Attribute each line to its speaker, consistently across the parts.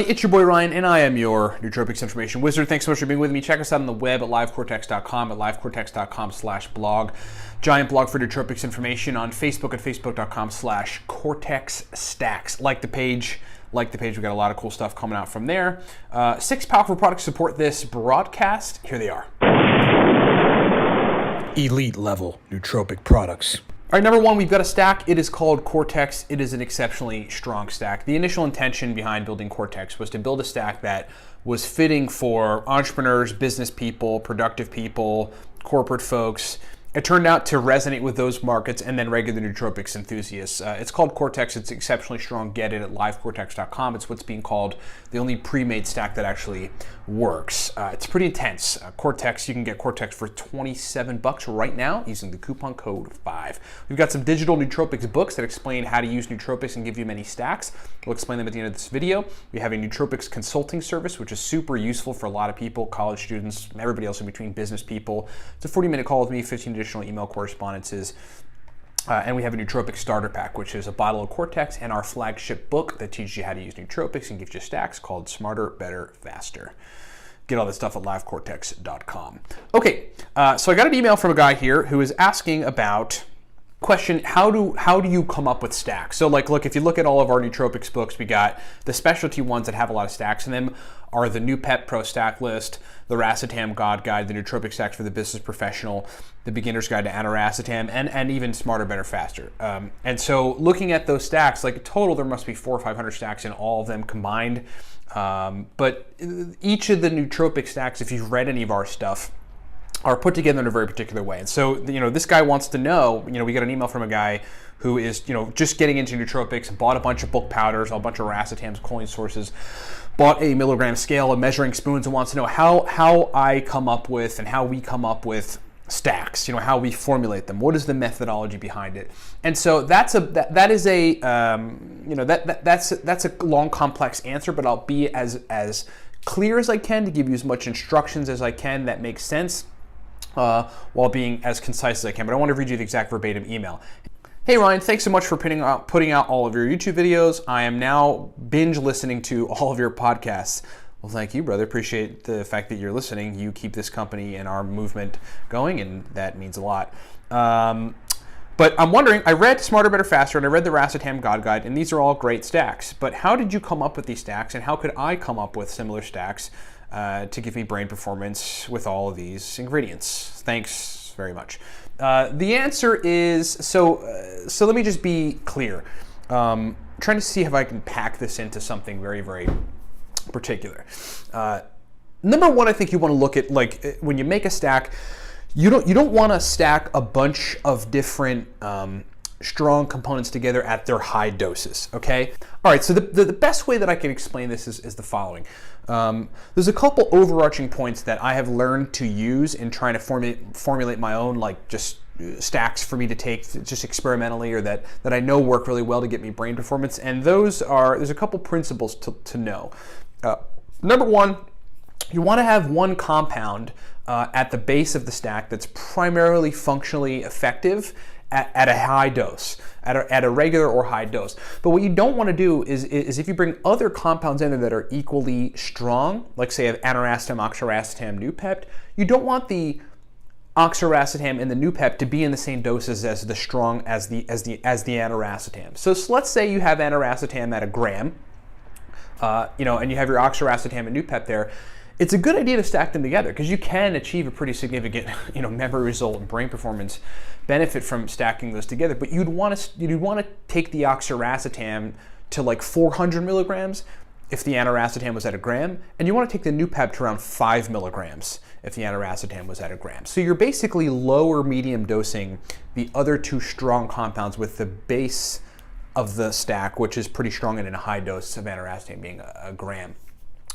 Speaker 1: everybody, it's your boy Ryan, and I am your Nootropics Information Wizard. Thanks so much for being with me. Check us out on the web at livecortex.com, at livecortex.com/blog. Giant blog for Nootropics information on Facebook at facebook.com/cortexstacks. Like the page, we got a lot of cool stuff coming out from there. 6 powerful products support this broadcast. Here they are. Elite level nootropic products. All right, number one, we've got a stack. It is called Cortex. It is an exceptionally strong stack. The initial intention behind building Cortex was to build a stack that was fitting for entrepreneurs, business people, productive people, corporate folks. It turned out to resonate with those markets and then regular nootropics enthusiasts. It's called Cortex. It's exceptionally strong. Get it at livecortex.com. It's what's being called the only pre-made stack that actually works. It's pretty intense. Cortex, you can get Cortex for $27 right now using the coupon code 5. We've got some digital nootropics books that explain how to use nootropics and give you many stacks. We'll explain them at the end of this video. We have a nootropics consulting service, which is super useful for a lot of people, college students, everybody else in between, business people. It's a 40-minute call with me, 15 additional email correspondences. And we have a nootropic starter pack, which is a bottle of Cortex and our flagship book that teaches you how to use nootropics and gives you stacks called Smarter, Better, Faster. Get all this stuff at livecortex.com. Okay, so I got an email from a guy here who is asking about question, how do you come up with stacks? So like, look, if you look at all of our nootropics books, we got the specialty ones that have a lot of stacks in them are the New Pep Pro Stack List, the Racetam God Guide, the Nootropic Stacks for the Business Professional, the Beginner's Guide to Aniracetam, and even Smarter, Better, Faster. And so looking at those stacks, like total, there must be 400 or 500 stacks in all of them combined. But each of the nootropic stacks, if you've read any of our stuff, are put together in a very particular way. And so, this guy wants to know, we got an email from a guy who is, just getting into nootropics, bought a bunch of bulk powders, a bunch of racetams, choline sources, bought a milligram scale, a measuring spoons, and wants to know how I come up with and how we come up with stacks, how we formulate them. What is the methodology behind it? And so that's a long, complex answer, but I'll be as clear as I can to give you as much instructions as I can that makes sense, while being as concise as I can. But I want to read you the exact verbatim email. Hey Ryan, thanks so much for putting out all of your YouTube videos. I am now binge listening to all of your podcasts. Well, thank you, brother. Appreciate the fact that you're listening. You keep this company and our movement going, and that means a lot. But I'm wondering, I read Smarter, Better, Faster, and I read the Racetam God Guide, and these are all great stacks. But how did you come up with these stacks, and how could I come up with similar stacks to give me brain performance with all of these ingredients? Thanks very much. The answer is, so let me just be clear. Trying to see if I can pack this into something very, very particular. Number one, I think you want to look at, like, when you make a stack, you don't want to stack a bunch of different strong components together at their high doses, okay? All right, so the best way that I can explain this is the following. There's a couple overarching points that I have learned to use in trying to formulate my own, like, just stacks for me to take just experimentally, or that I know work really well to get me brain performance. And there's a couple principles to know. Number one, you want to have one compound at the base of the stack that's primarily functionally effective at a high dose, at a regular or high dose. But what you don't want to do is if you bring other compounds in there that are equally strong, like say of Aniracetam, Oxiracetam, Noopept, you don't want the Oxiracetam and the Noopept to be in the same doses as the strong as the Aniracetam. So let's say you have Aniracetam at a gram, and you have your Oxiracetam and Noopept there. It's a good idea to stack them together because you can achieve a pretty significant, memory result and brain performance benefit from stacking those together. But you'd want to take the Oxiracetam to like 400 milligrams if the Aniracetam was at a gram, and you want to take the Noopept to around 5 milligrams if the Aniracetam was at a gram. So you're basically lower medium dosing the other two strong compounds with the base of the stack, which is pretty strong and in a high dose of Aniracetam being a gram.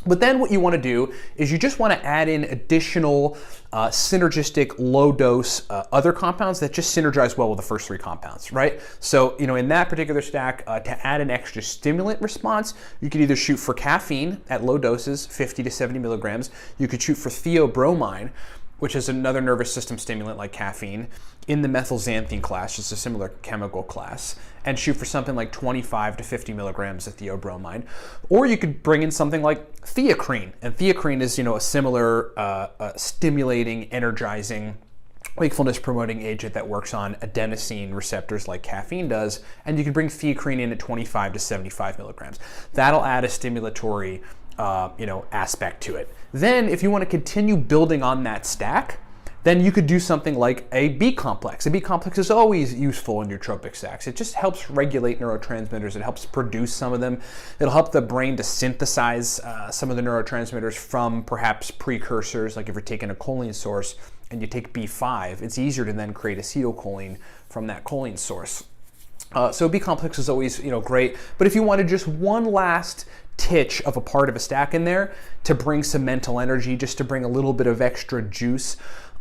Speaker 1: But then what you want to do is you just want to add in additional synergistic low dose other compounds that just synergize well with the first 3 compounds, right? So, in that particular stack, to add an extra stimulant response, you could either shoot for caffeine at low doses, 50 to 70 milligrams. You could shoot for theobromine which is another nervous system stimulant like caffeine, in the methylxanthine class, just a similar chemical class, and shoot for something like 25 to 50 milligrams of theobromine. Or you could bring in something like theacrine, and theacrine is, a similar stimulating, energizing, wakefulness promoting agent that works on adenosine receptors like caffeine does, and you can bring theacrine in at 25 to 75 milligrams. That'll add a stimulatory aspect to it. Then if you want to continue building on that stack, then you could do something like a B complex. A B complex is always useful in nootropic stacks. It just helps regulate neurotransmitters. It helps produce some of them. It'll help the brain to synthesize some of the neurotransmitters from perhaps precursors, like if you're taking a choline source and you take B5, it's easier to then create acetylcholine from that choline source. So B complex is always great. But if you wanted just one last titch of a part of a stack in there to bring some mental energy, just to bring a little bit of extra juice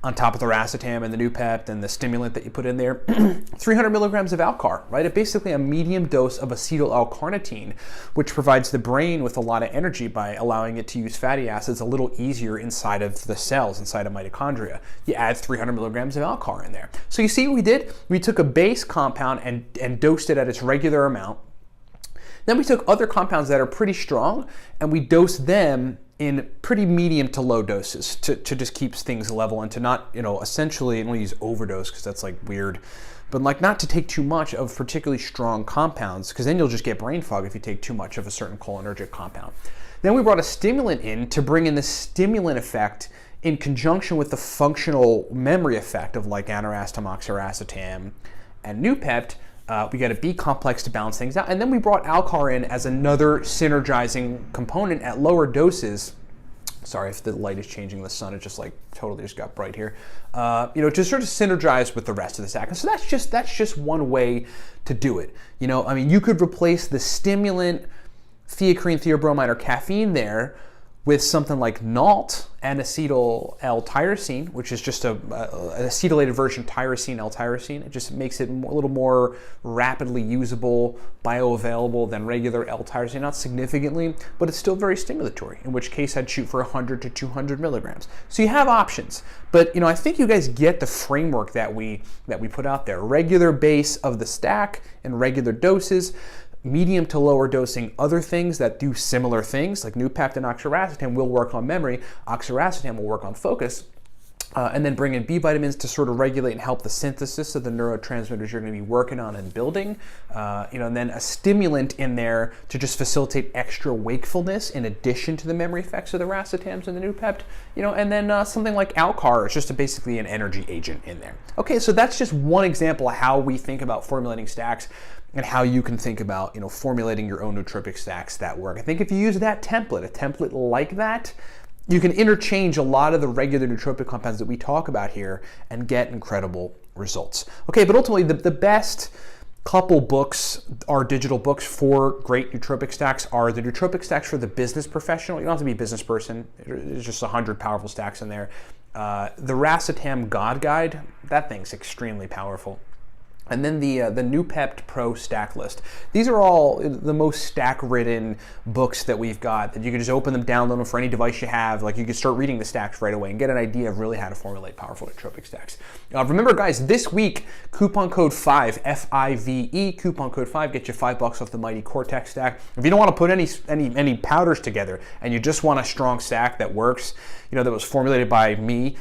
Speaker 1: on top of the racetam and the Noopept and the stimulant that you put in there, 300 milligrams of Alcar, right? It's basically a medium dose of acetyl L-carnitine, which provides the brain with a lot of energy by allowing it to use fatty acids a little easier inside of the cells, inside of mitochondria. You add 300 milligrams of Alcar in there. So you see what we did? We took a base compound and dosed it at its regular amount. Then we took other compounds that are pretty strong and we dosed them in pretty medium to low doses to just keep things level and to not, essentially, I don't use overdose because that's like weird, but like not to take too much of particularly strong compounds, because then you'll just get brain fog if you take too much of a certain cholinergic compound. Then we brought a stimulant in to bring in the stimulant effect in conjunction with the functional memory effect of like aniracetam, oxiracetam, and Noopept. We got a B complex to balance things out. And then we brought Alcar in as another synergizing component at lower doses. Sorry if the light is changing, the sun, it just like totally just got bright here. To sort of synergize with the rest of the stack. And so that's just one way to do it. You could replace the stimulant, theacrine, theobromine, or caffeine there with something like NALT and acetyl L-tyrosine, which is just an acetylated version of tyrosine, L-tyrosine. It just makes it a little more rapidly usable, bioavailable than regular L-tyrosine, not significantly, but it's still very stimulatory, in which case I'd shoot for 100 to 200 milligrams. So you have options, but I think you guys get the framework that we put out there. Regular base of the stack and regular doses, medium to lower dosing other things that do similar things, like Noopept and oxiracetam will work on memory, oxiracetam will work on focus, and then bring in B vitamins to sort of regulate and help the synthesis of the neurotransmitters you're going to be working on and building, and then a stimulant in there to just facilitate extra wakefulness in addition to the memory effects of the racetams and the Noopept, and then something like Alcar is just basically an energy agent in there. Okay, so that's just one example of how we think about formulating stacks and how you can think about formulating your own nootropic stacks that work. I think if you use that template, a template like that, you can interchange a lot of the regular nootropic compounds that we talk about here and get incredible results. Okay, but ultimately the best couple books are digital books for great nootropic stacks are the Nootropic Stacks for the Business Professional. You don't have to be a business person. There's just 100 powerful stacks in there. The Racetam God Guide, that thing's extremely powerful. And then the Noopept Pro Stack List. These are all the most stack-ridden books that we've got that you can just open them, download them for any device you have. Like you can start reading the stacks right away and get an idea of really how to formulate powerful nootropic stacks. Remember, guys, this week coupon code 5 FIVE, coupon code 5 get you $5 off the Mighty Cortex stack. If you don't want to put any powders together and you just want a strong stack that works, that was formulated by me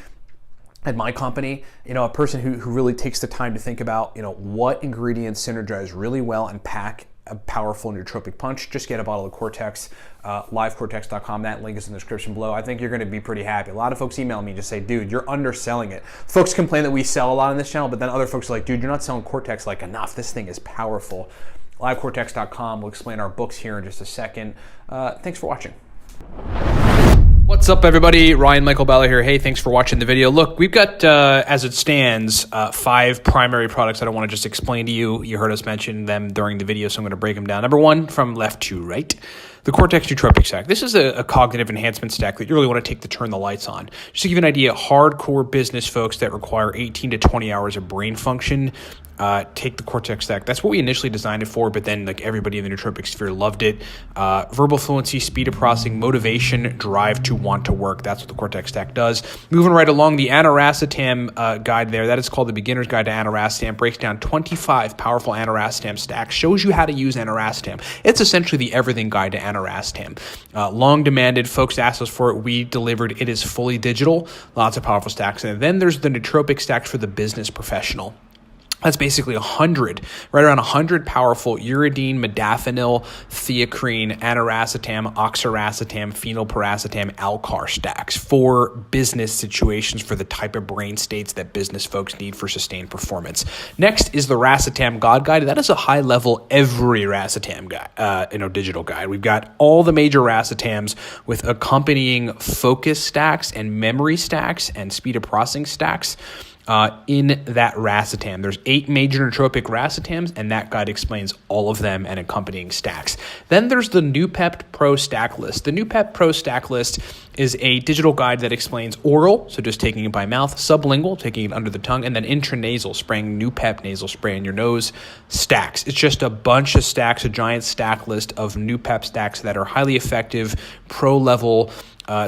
Speaker 1: at my company, a person who really takes the time to think about, what ingredients synergize really well and pack a powerful nootropic punch, just get a bottle of Cortex, livecortex.com. That link is in the description below. I think you're going to be pretty happy. A lot of folks email me and just say, dude, you're underselling it. Folks complain that we sell a lot on this channel, but then other folks are like, dude, you're not selling Cortex like enough. This thing is powerful. Livecortex.com. We'll explain our books here in just a second. Thanks for watching. What's up, everybody? Ryan Michael Balla here. Hey, thanks for watching the video. Look, we've got, as it stands, 5 primary products that I want to just explain to you. You heard us mention them during the video, so I'm going to break them down. Number 1, from left to right, The Cortex Nootropic stack. This is a cognitive enhancement stack that you really want to take to turn the lights on. Just to give you an idea, hardcore business folks that require 18 to 20 hours of brain function, take the Cortex stack. That's what we initially designed it for, but then like everybody in the nootropic sphere loved it. Verbal fluency, speed of processing, motivation, drive to want to work. That's what the Cortex stack does. Moving right along, the aniracetam guide there, that is called the Beginner's Guide to Aniracetam, breaks down 25 powerful aniracetam stacks, shows you how to use aniracetam. It's essentially the everything guide to aniracetam. Long demanded, folks asked us for it. We delivered. It is fully digital, lots of powerful stacks. And then there's the nootropic stack for the business professional. That's basically 100, right around 100 powerful uridine, modafinil, theacrine, aniracetam, oxiracetam, phenylpiracetam, alcar stacks for business situations, for the type of brain states that business folks need for sustained performance. Next is the racetam God Guide. That is a high-level every racetam guide, digital guide. We've got all the major racetams with accompanying focus stacks and memory stacks and speed of processing stacks. In that racetam. There's 8 major nootropic racetams, and that guide explains all of them and accompanying stacks. Then there's the Noopept Pro Stack List. The Noopept Pro Stack List is a digital guide that explains oral, so just taking it by mouth, sublingual, taking it under the tongue, and then intranasal, spraying Noopept nasal spray in your nose, stacks. It's just a bunch of stacks, a giant stack list of Noopept stacks that are highly effective, pro-level,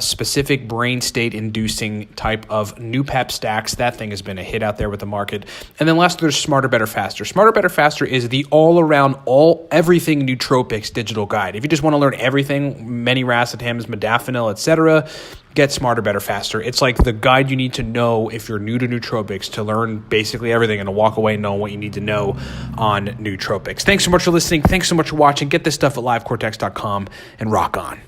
Speaker 1: specific brain state inducing type of Noopept stacks. That thing has been a hit out there with the market. And then last, there's Smarter, Better, Faster. Smarter, Better, Faster is the all-around, everything nootropics digital guide. If you just want to learn everything, many racetams, modafinil, etc., get Smarter, Better, Faster. It's like the guide you need to know if you're new to nootropics to learn basically everything and to walk away knowing what you need to know on nootropics. Thanks so much for listening. Thanks so much for watching. Get this stuff at livecortex.com and rock on.